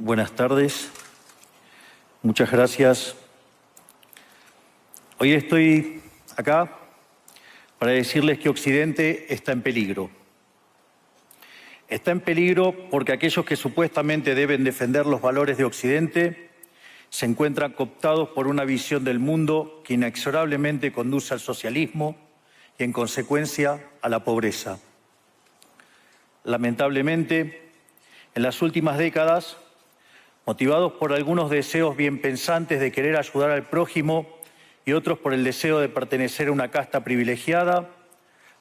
Buenas tardes. Muchas gracias. Hoy estoy acá para decirles que Occidente está en peligro. Está en peligro porque aquellos que supuestamente deben defender los valores de Occidente se encuentran cooptados por una visión del mundo que inexorablemente conduce al socialismo y, en consecuencia, a la pobreza. Lamentablemente, en las últimas décadas, motivados por algunos deseos bien pensantes de querer ayudar al prójimo y otros por el deseo de pertenecer a una casta privilegiada,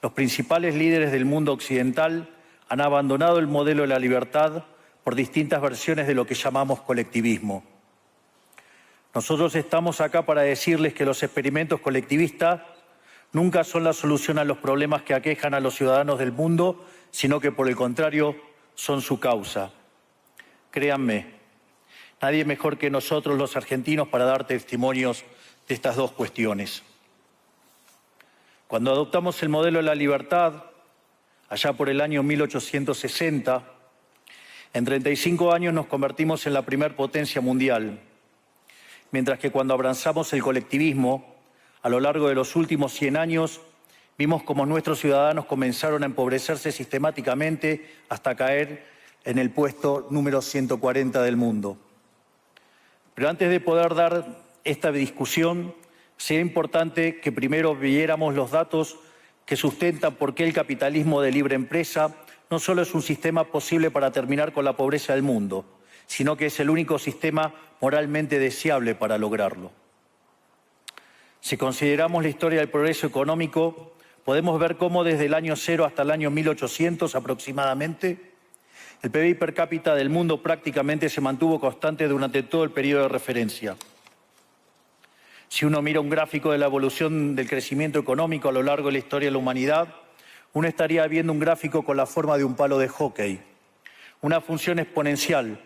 los principales líderes del mundo occidental han abandonado el modelo de la libertad por distintas versiones de lo que llamamos colectivismo. Nosotros estamos acá para decirles que los experimentos colectivistas nunca son la solución a los problemas que aquejan a los ciudadanos del mundo, sino que, por el contrario, son su causa. Créanme, nadie mejor que nosotros los argentinos para dar testimonios de estas dos cuestiones. Cuando adoptamos el modelo de la libertad, allá por el año 1860, en 35 años nos convertimos en la primer potencia mundial, mientras que cuando abrazamos el colectivismo, a lo largo de los últimos 100 años, vimos cómo nuestros ciudadanos comenzaron a empobrecerse sistemáticamente hasta caer en el puesto número 140 del mundo. Pero antes de poder dar esta discusión, sería importante que primero viéramos los datos que sustentan por qué el capitalismo de libre empresa no solo es un sistema posible para terminar con la pobreza del mundo, sino que es el único sistema moralmente deseable para lograrlo. Si consideramos la historia del progreso económico, podemos ver cómo desde el año 0 hasta el año 1800 aproximadamente, el PBI per cápita del mundo prácticamente se mantuvo constante durante todo el periodo de referencia. Si uno mira un gráfico de la evolución del crecimiento económico a lo largo de la historia de la humanidad, uno estaría viendo un gráfico con la forma de un palo de hockey, una función exponencial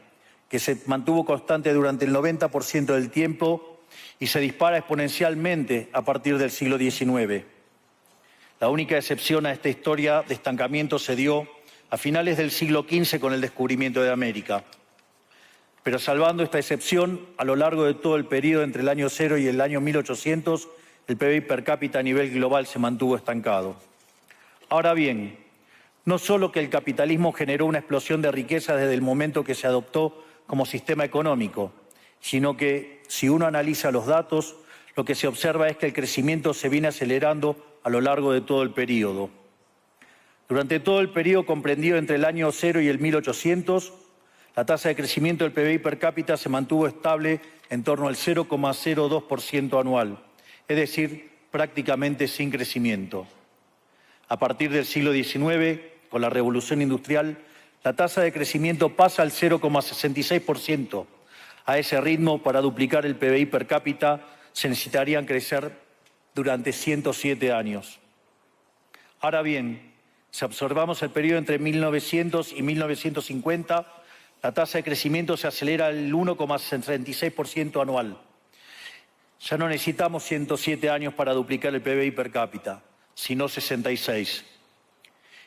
que se mantuvo constante durante el 90% del tiempo y se dispara exponencialmente a partir del siglo XIX. La única excepción a esta historia de estancamiento se dio a finales del siglo XV con el descubrimiento de América. Pero salvando esta excepción, a lo largo de todo el periodo entre el año 0 y el año 1800, el PBI per cápita a nivel global se mantuvo estancado. Ahora bien, no solo que el capitalismo generó una explosión de riqueza desde el momento que se adoptó como sistema económico, sino que, si uno analiza los datos, lo que se observa es que el crecimiento se viene acelerando a lo largo de todo el periodo. Durante todo el periodo comprendido entre el año 0 y el 1800, la tasa de crecimiento del PBI per cápita se mantuvo estable en torno al 0,02% anual, es decir, prácticamente sin crecimiento. A partir del siglo XIX, con la Revolución Industrial, la tasa de crecimiento pasa al 0,66%. A ese ritmo, para duplicar el PBI per cápita, se necesitarían crecer durante 107 años. Ahora bien, si observamos el periodo entre 1900 y 1950, la tasa de crecimiento se acelera al 1,36% anual. Ya no necesitamos 107 años para duplicar el PBI per cápita, sino 66.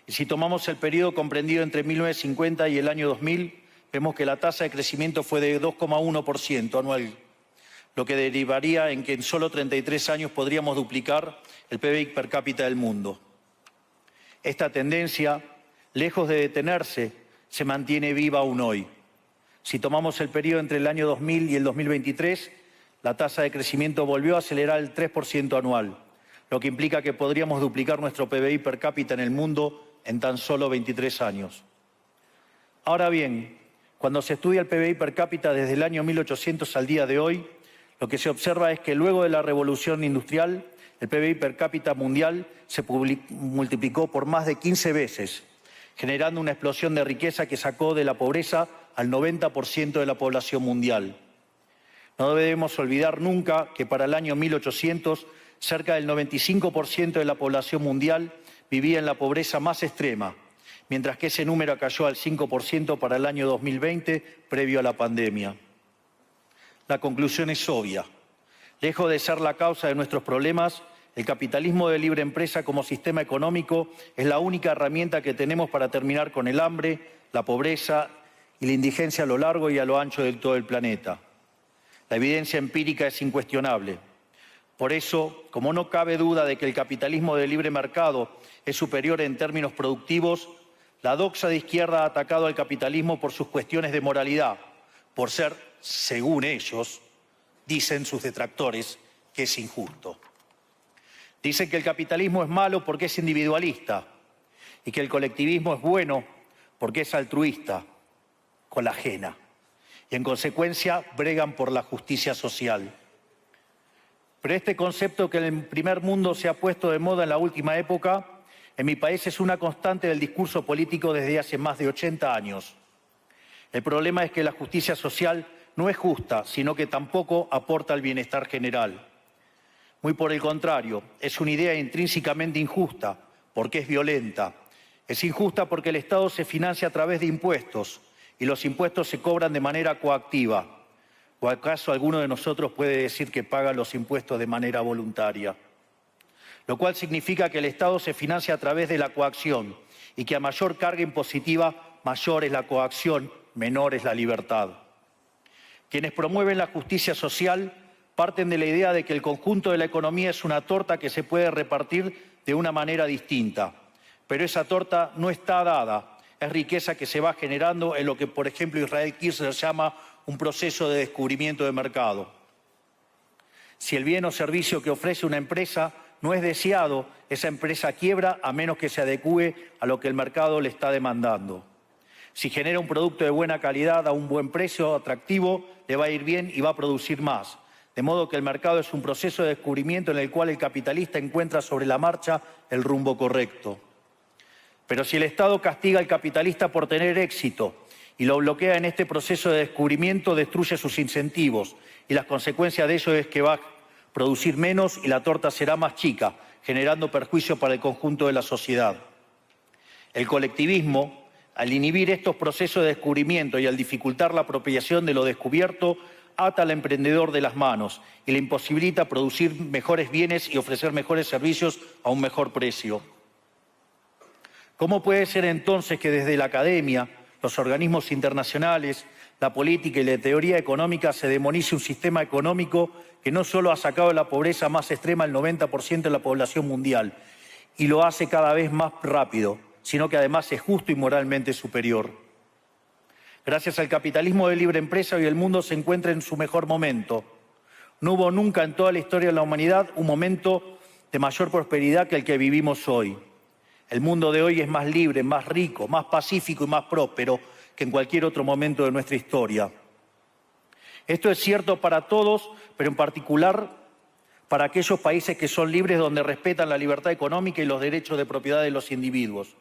Y si tomamos el periodo comprendido entre 1950 y el año 2000, vemos que la tasa de crecimiento fue de 2,1% anual, lo que derivaría en que en solo 33 años podríamos duplicar el PBI per cápita del mundo. Esta tendencia, lejos de detenerse, se mantiene viva aún hoy. Si tomamos el periodo entre el año 2000 y el 2023, la tasa de crecimiento volvió a acelerar el 3% anual, lo que implica que podríamos duplicar nuestro PBI per cápita en el mundo en tan solo 23 años. Ahora bien, cuando se estudia el PBI per cápita desde el año 1800 al día de hoy, lo que se observa es que luego de la revolución industrial, el PBI per cápita mundial se multiplicó por más de 15 veces, generando una explosión de riqueza que sacó de la pobreza al 90% de la población mundial. No debemos olvidar nunca que para el año 1800, cerca del 95% de la población mundial vivía en la pobreza más extrema, mientras que ese número cayó al 5% para el año 2020, previo a la pandemia. La conclusión es obvia. Lejos de ser la causa de nuestros problemas, el capitalismo de libre empresa como sistema económico es la única herramienta que tenemos para terminar con el hambre, la pobreza y la indigencia a lo largo y a lo ancho de todo el planeta. La evidencia empírica es incuestionable. Por eso, como no cabe duda de que el capitalismo de libre mercado es superior en términos productivos, la doxa de izquierda ha atacado al capitalismo por sus cuestiones de moralidad, por ser, según ellos, dicen sus detractores, que es injusto. Dicen que el capitalismo es malo porque es individualista y que el colectivismo es bueno porque es altruista, con la ajena. Y en consecuencia bregan por la justicia social. Pero este concepto que en el primer mundo se ha puesto de moda en la última época, en mi país es una constante del discurso político desde hace más de 80 años. El problema es que la justicia social no es justa, sino que tampoco aporta al bienestar general. Muy por el contrario, es una idea intrínsecamente injusta, porque es violenta. Es injusta porque el Estado se financia a través de impuestos y los impuestos se cobran de manera coactiva. ¿O acaso alguno de nosotros puede decir que paga los impuestos de manera voluntaria? Lo cual significa que el Estado se financia a través de la coacción y que a mayor carga impositiva, mayor es la coacción, menor es la libertad. Quienes promueven la justicia social parten de la idea de que el conjunto de la economía es una torta que se puede repartir de una manera distinta. Pero esa torta no está dada, es riqueza que se va generando en lo que, por ejemplo, Israel Kirzler llama un proceso de descubrimiento de mercado. Si el bien o servicio que ofrece una empresa no es deseado, esa empresa quiebra a menos que se adecúe a lo que el mercado le está demandando. Si genera un producto de buena calidad a un buen precio atractivo, le va a ir bien y va a producir más. De modo que el mercado es un proceso de descubrimiento en el cual el capitalista encuentra sobre la marcha el rumbo correcto. Pero si el Estado castiga al capitalista por tener éxito y lo bloquea en este proceso de descubrimiento, destruye sus incentivos y las consecuencias de ello es que va a producir menos y la torta será más chica, generando perjuicio para el conjunto de la sociedad. El colectivismo, al inhibir estos procesos de descubrimiento y al dificultar la apropiación de lo descubierto, ata al emprendedor de las manos y le imposibilita producir mejores bienes y ofrecer mejores servicios a un mejor precio. ¿Cómo puede ser entonces que desde la academia, los organismos internacionales, la política y la teoría económica se demonice un sistema económico que no solo ha sacado de la pobreza más extrema el 90% de la población mundial y lo hace cada vez más rápido, sino que además es justo y moralmente superior? Gracias al capitalismo de libre empresa, hoy el mundo se encuentra en su mejor momento. No hubo nunca en toda la historia de la humanidad un momento de mayor prosperidad que el que vivimos hoy. El mundo de hoy es más libre, más rico, más pacífico y más próspero que en cualquier otro momento de nuestra historia. Esto es cierto para todos, pero en particular para aquellos países que son libres, donde respetan la libertad económica y los derechos de propiedad de los individuos.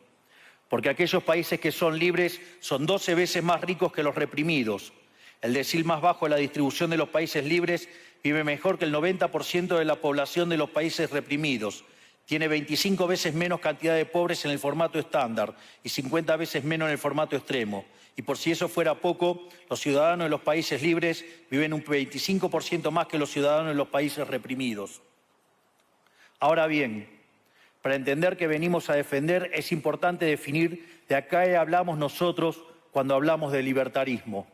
Porque aquellos países que son libres son 12 veces más ricos que los reprimidos. El decil más bajo de la distribución de los países libres vive mejor que el 90% de la población de los países reprimidos. Tiene 25 veces menos cantidad de pobres en el formato estándar y 50 veces menos en el formato extremo. Y por si eso fuera poco, los ciudadanos de los países libres viven un 25% más que los ciudadanos de los países reprimidos. Ahora bien, para entender qué venimos a defender, es importante definir de a qué hablamos nosotros cuando hablamos de libertarismo.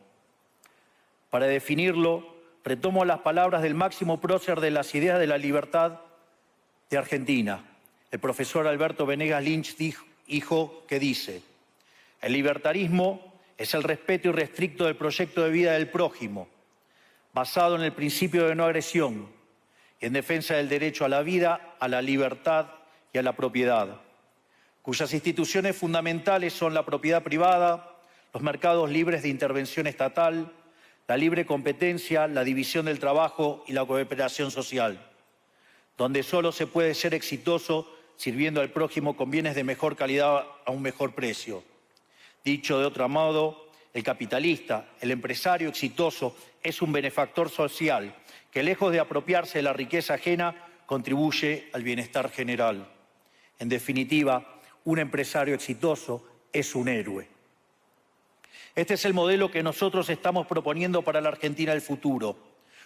Para definirlo, retomo las palabras del máximo prócer de las ideas de la libertad de Argentina, el profesor Alberto Venegas Lynch, dijo que dice: el libertarismo es el respeto irrestricto del proyecto de vida del prójimo, basado en el principio de no agresión y en defensa del derecho a la vida, a la libertad y a la propiedad, cuyas instituciones fundamentales son la propiedad privada, los mercados libres de intervención estatal, la libre competencia, la división del trabajo y la cooperación social, donde solo se puede ser exitoso sirviendo al prójimo con bienes de mejor calidad a un mejor precio. Dicho de otro modo, el capitalista, el empresario exitoso, es un benefactor social que, lejos de apropiarse de la riqueza ajena, contribuye al bienestar general. En definitiva, un empresario exitoso es un héroe. Este es el modelo que nosotros estamos proponiendo para la Argentina del futuro.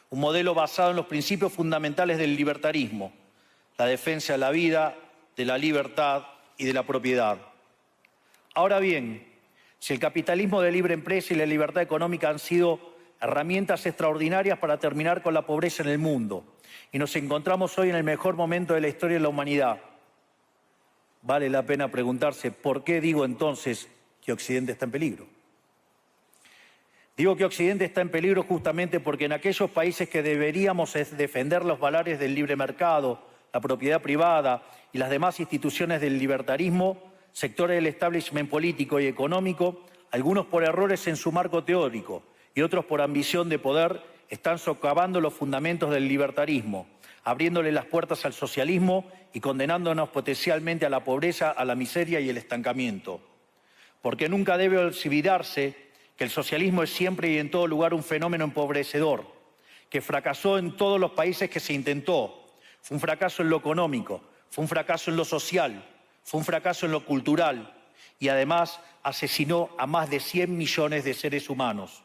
Un modelo basado en los principios fundamentales del libertarismo: la defensa de la vida, de la libertad y de la propiedad. Ahora bien, Si el capitalismo de libre empresa y la libertad económica han sido herramientas extraordinarias para terminar con la pobreza en el mundo, y nos encontramos hoy en el mejor momento de la historia de la humanidad, vale la pena preguntarse ¿por qué digo entonces que Occidente está en peligro? Digo que Occidente está en peligro justamente porque en aquellos países que deberíamos defender los valores del libre mercado, la propiedad privada y las demás instituciones del libertarismo, sectores del establishment político y económico, algunos por errores en su marco teórico y otros por ambición de poder, están socavando los fundamentos del libertarismo, abriéndole las puertas al socialismo y condenándonos potencialmente a la pobreza, a la miseria y el estancamiento. Porque nunca debe olvidarse que el socialismo es siempre y en todo lugar un fenómeno empobrecedor, que fracasó en todos los países que se intentó. Fue un fracaso en lo económico, fue un fracaso en lo social, fue un fracaso en lo cultural y además asesinó a más de 100 millones de seres humanos.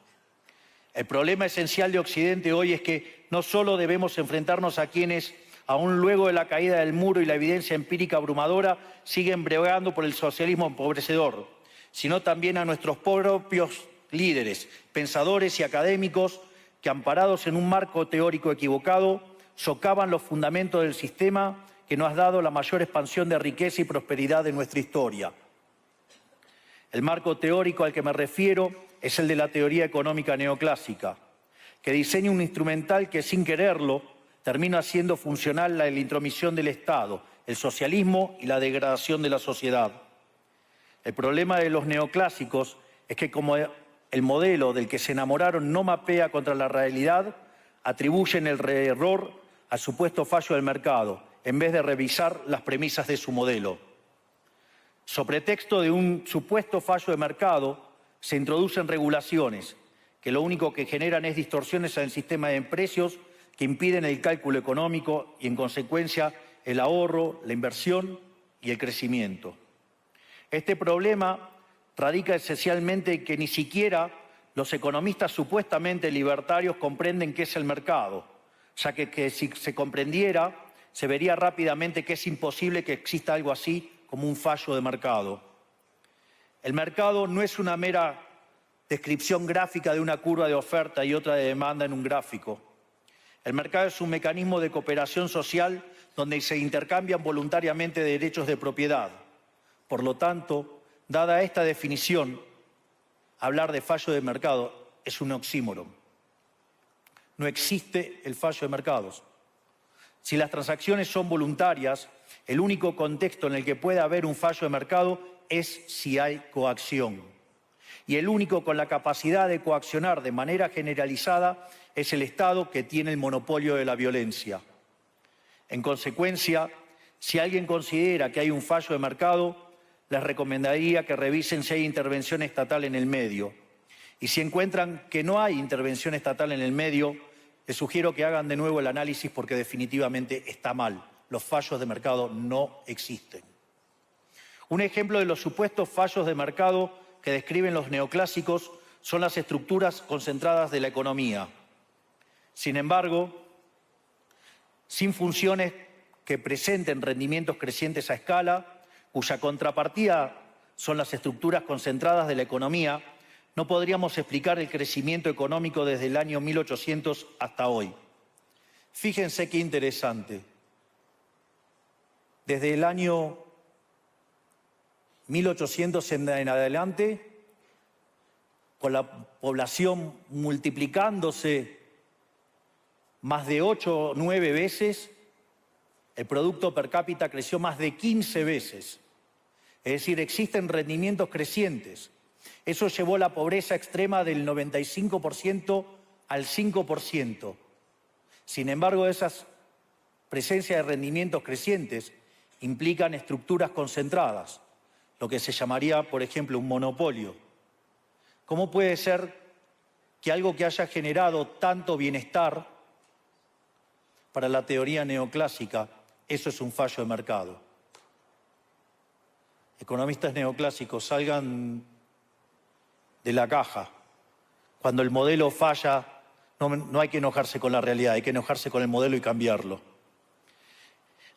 El problema esencial de Occidente hoy es que no solo debemos enfrentarnos a quienes, aún luego de la caída del muro y la evidencia empírica abrumadora, siguen bregando por el socialismo empobrecedor, sino también a nuestros propios líderes, pensadores y académicos que, amparados en un marco teórico equivocado, socavan los fundamentos del sistema que nos ha dado la mayor expansión de riqueza y prosperidad de nuestra historia. El marco teórico al que me refiero es el de la teoría económica neoclásica, que diseña un instrumental que, sin quererlo, termina haciendo funcional la intromisión del Estado, el socialismo y la degradación de la sociedad. El problema de los neoclásicos es que, como el modelo del que se enamoraron no mapea contra la realidad, atribuyen el error al supuesto fallo del mercado, en vez de revisar las premisas de su modelo. Sobre pretexto de un supuesto fallo de mercado, se introducen regulaciones que lo único que generan es distorsiones en el sistema de precios que impiden el cálculo económico y, en consecuencia, el ahorro, la inversión y el crecimiento. Este problema radica esencialmente en que ni siquiera los economistas supuestamente libertarios comprenden qué es el mercado, ya que si se comprendiera, se vería rápidamente que es imposible que exista algo así como un fallo de mercado. El mercado no es una mera descripción gráfica de una curva de oferta y otra de demanda en un gráfico. El mercado es un mecanismo de cooperación social donde se intercambian voluntariamente derechos de propiedad. Por lo tanto, dada esta definición, hablar de fallo de mercado es un oxímoron. No existe el fallo de mercados. Si las transacciones son voluntarias, el único contexto en el que puede haber un fallo de mercado es si hay coacción. Y el único con la capacidad de coaccionar de manera generalizada es el Estado, que tiene el monopolio de la violencia. En consecuencia, si alguien considera que hay un fallo de mercado, les recomendaría que revisen si hay intervención estatal en el medio. Y si encuentran que no hay intervención estatal en el medio, les sugiero que hagan de nuevo el análisis porque definitivamente está mal. Los fallos de mercado no existen. Un ejemplo de los supuestos fallos de mercado que describen los neoclásicos son las estructuras concentradas de la economía. Sin embargo, sin funciones que presenten rendimientos crecientes a escala, cuya contrapartida son las estructuras concentradas de la economía, no podríamos explicar el crecimiento económico desde el año 1800 hasta hoy. Fíjense qué interesante. Desde el año 1800 en adelante, con la población multiplicándose más de 8 o 9 veces, el producto per cápita creció más de 15 veces. Es decir, existen rendimientos crecientes. Eso llevó la pobreza extrema del 95% al 5%. Sin embargo, esas presencias de rendimientos crecientes implican estructuras concentradas, lo que se llamaría, por ejemplo, un monopolio. ¿Cómo puede ser que algo que haya generado tanto bienestar para la teoría neoclásica, eso es un fallo de mercado? Economistas neoclásicos, salgan de la caja. Cuando el modelo falla, no hay que enojarse con la realidad, hay que enojarse con el modelo y cambiarlo.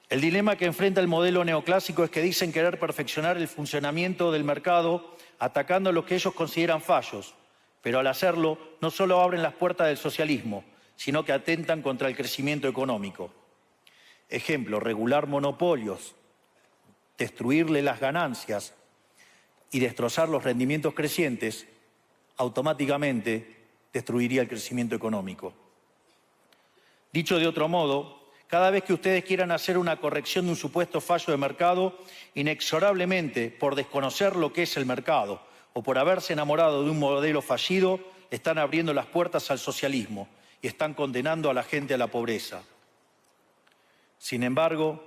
El dilema que enfrenta el modelo neoclásico es que dicen querer perfeccionar el funcionamiento del mercado atacando lo que ellos consideran fallos, pero al hacerlo no solo abren las puertas del socialismo, sino que atentan contra el crecimiento económico. Ejemplo, regular monopolios, destruirle las ganancias y destrozar los rendimientos crecientes, automáticamente destruiría el crecimiento económico. Dicho de otro modo, cada vez que ustedes quieran hacer una corrección de un supuesto fallo de mercado, inexorablemente, por desconocer lo que es el mercado o por haberse enamorado de un modelo fallido, están abriendo las puertas al socialismo y están condenando a la gente a la pobreza. Sin embargo,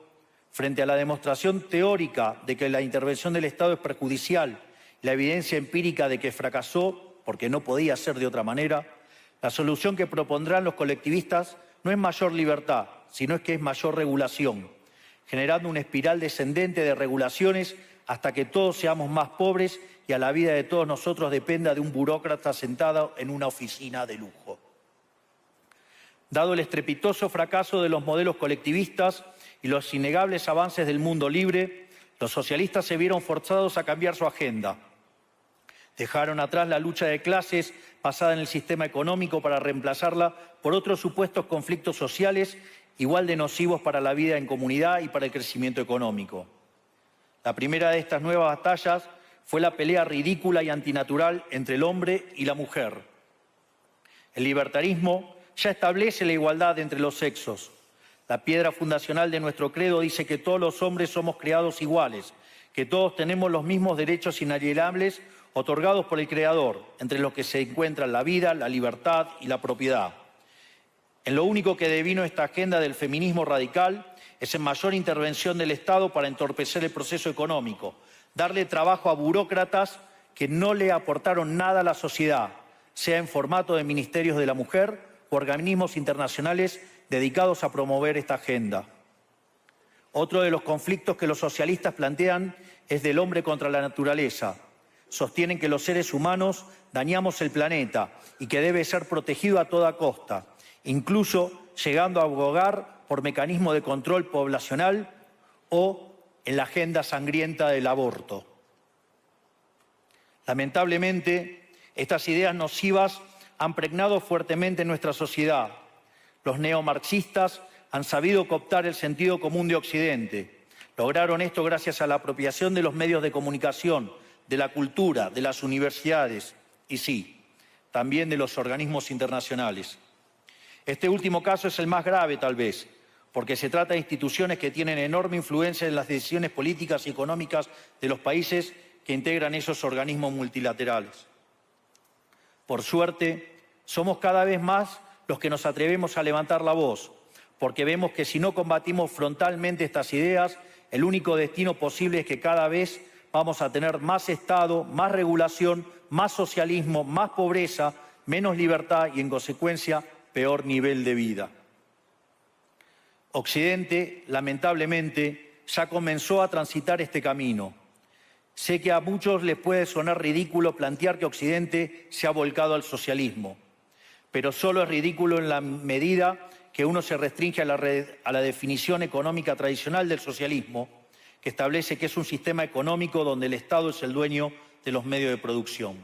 frente a la demostración teórica de que la intervención del Estado es perjudicial, la evidencia empírica de que fracasó porque no podía ser de otra manera, la solución que propondrán los colectivistas no es mayor libertad, sino es que es mayor regulación, generando una espiral descendente de regulaciones hasta que todos seamos más pobres y a la vida de todos nosotros dependa de un burócrata sentado en una oficina de lujo. Dado el estrepitoso fracaso de los modelos colectivistas y los innegables avances del mundo libre, los socialistas se vieron forzados a cambiar su agenda. Dejaron atrás la lucha de clases basada en el sistema económico para reemplazarla por otros supuestos conflictos sociales igual de nocivos para la vida en comunidad y para el crecimiento económico. La primera de estas nuevas batallas fue la pelea ridícula y antinatural entre el hombre y la mujer. El libertarismo ya establece la igualdad entre los sexos. La piedra fundacional de nuestro credo dice que todos los hombres somos creados iguales, que todos tenemos los mismos derechos inalienables otorgados por el Creador, entre los que se encuentran la vida, la libertad y la propiedad. En lo único que devino esta agenda del feminismo radical es en mayor intervención del Estado para entorpecer el proceso económico, darle trabajo a burócratas que no le aportaron nada a la sociedad, sea en formato de ministerios de la mujer o organismos internacionales dedicados a promover esta agenda. Otro de los conflictos que los socialistas plantean es del hombre contra la naturaleza. Sostienen que los seres humanos dañamos el planeta y que debe ser protegido a toda costa, incluso llegando a abogar por mecanismos de control poblacional o en la agenda sangrienta del aborto. Lamentablemente, estas ideas nocivas han pregnado fuertemente en nuestra sociedad. Los neomarxistas han sabido cooptar el sentido común de Occidente. Lograron esto gracias a la apropiación de los medios de comunicación, de la cultura, de las universidades y sí, también de los organismos internacionales. Este último caso es el más grave tal vez, porque se trata de instituciones que tienen enorme influencia en las decisiones políticas y económicas de los países que integran esos organismos multilaterales. Por suerte, somos cada vez más los que nos atrevemos a levantar la voz, porque vemos que si no combatimos frontalmente estas ideas, el único destino posible es que cada vez vamos a tener más Estado, más regulación, más socialismo, más pobreza, menos libertad y, en consecuencia, peor nivel de vida. Occidente, lamentablemente, ya comenzó a transitar este camino. Sé que a muchos les puede sonar ridículo plantear que Occidente se ha volcado al socialismo, pero solo es ridículo en la medida que uno se restringe a la definición económica tradicional del socialismo, que establece que es un sistema económico donde el Estado es el dueño de los medios de producción.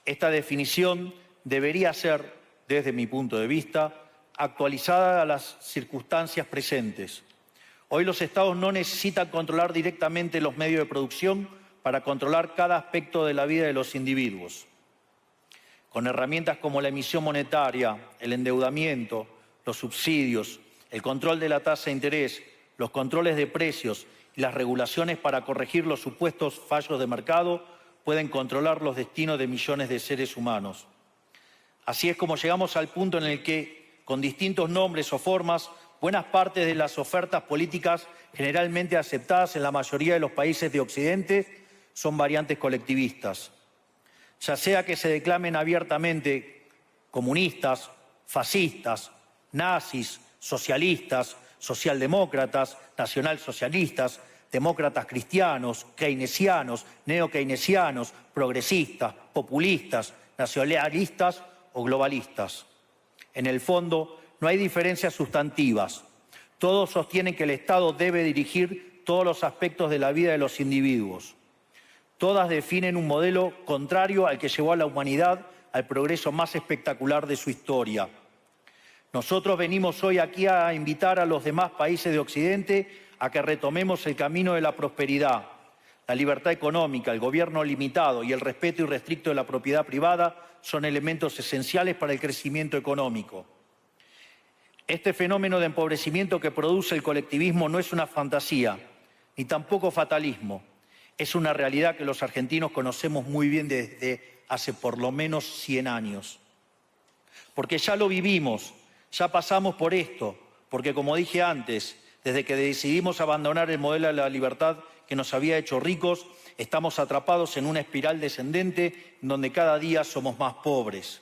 Esta definición debería ser, desde mi punto de vista, actualizada a las circunstancias presentes. Hoy los Estados no necesitan controlar directamente los medios de producción para controlar cada aspecto de la vida de los individuos. Con herramientas como la emisión monetaria, el endeudamiento, los subsidios, el control de la tasa de interés, los controles de precios y las regulaciones para corregir los supuestos fallos de mercado pueden controlar los destinos de millones de seres humanos. Así es como llegamos al punto en el que, con distintos nombres o formas, buenas partes de las ofertas políticas generalmente aceptadas en la mayoría de los países de Occidente son variantes colectivistas. Ya sea que se declamen abiertamente comunistas, fascistas, nazis, socialistas, socialdemócratas, nacionalsocialistas, demócratas cristianos, keynesianos, neokeynesianos, progresistas, populistas, nacionalistas o globalistas. En el fondo, no hay diferencias sustantivas. Todos sostienen que el Estado debe dirigir todos los aspectos de la vida de los individuos. Todas definen un modelo contrario al que llevó a la humanidad al progreso más espectacular de su historia. Nosotros venimos hoy aquí a invitar a los demás países de Occidente a que retomemos el camino de la prosperidad. La libertad económica, el gobierno limitado y el respeto irrestricto de la propiedad privada son elementos esenciales para el crecimiento económico. Este fenómeno de empobrecimiento que produce el colectivismo no es una fantasía, ni tampoco fatalismo. Es una realidad que los argentinos conocemos muy bien desde hace por lo menos 100 años. Porque ya lo vivimos, ya pasamos por esto, porque como dije antes, desde que decidimos abandonar el modelo de la libertad que nos había hecho ricos, estamos atrapados en una espiral descendente donde cada día somos más pobres.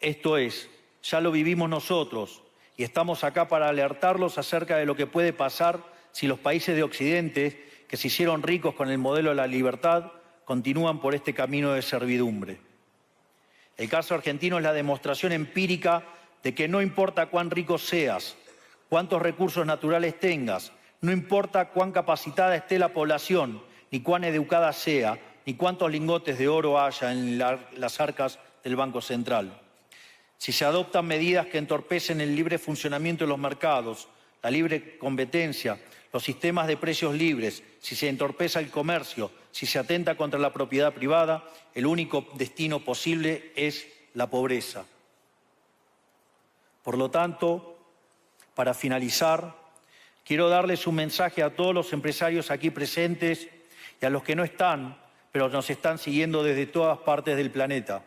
Esto es, ya lo vivimos nosotros y estamos acá para alertarlos acerca de lo que puede pasar si los países de Occidente, que se hicieron ricos con el modelo de la libertad, continúan por este camino de servidumbre. El caso argentino es la demostración empírica de que no importa cuán rico seas, cuántos recursos naturales tengas, no importa cuán capacitada esté la población, ni cuán educada sea, ni cuántos lingotes de oro haya en las arcas del Banco Central. Si se adoptan medidas que entorpecen el libre funcionamiento de los mercados, la libre competencia, los sistemas de precios libres, si se entorpece el comercio, si se atenta contra la propiedad privada, el único destino posible es la pobreza. Por lo tanto, para finalizar, quiero darles un mensaje a todos los empresarios aquí presentes y a los que no están, pero nos están siguiendo desde todas partes del planeta.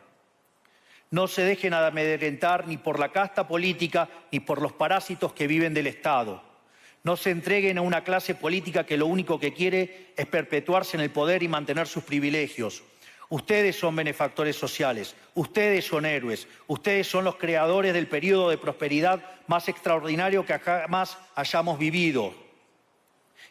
No se dejen amedrentar ni por la casta política ni por los parásitos que viven del Estado. No se entreguen a una clase política que lo único que quiere es perpetuarse en el poder y mantener sus privilegios. Ustedes son benefactores sociales, ustedes son héroes, ustedes son los creadores del periodo de prosperidad más extraordinario que jamás hayamos vivido.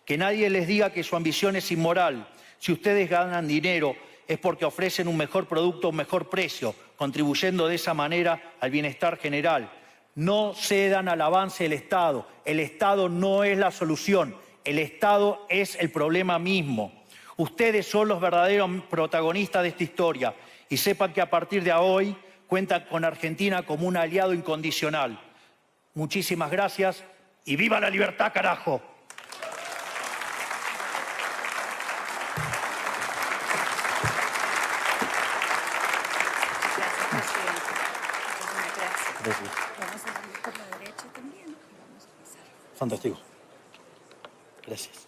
Que nadie les diga que su ambición es inmoral. Si ustedes ganan dinero es porque ofrecen un mejor producto a un mejor precio, contribuyendo de esa manera al bienestar general. No cedan al avance del Estado. El Estado no es la solución. El Estado es el problema mismo. Ustedes son los verdaderos protagonistas de esta historia y sepan que a partir de hoy cuentan con Argentina como un aliado incondicional. Muchísimas gracias y ¡viva la libertad, carajo! Gracias. Vamos a salir por la derecha también y vamos a pasar. Fantástico. Gracias.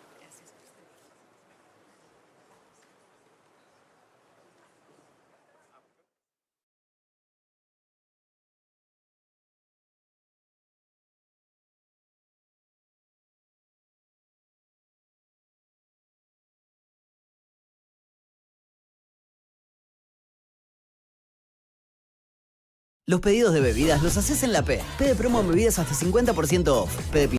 Los pedidos de bebidas los haces en la P. P de promo en bebidas hasta 50% off. P de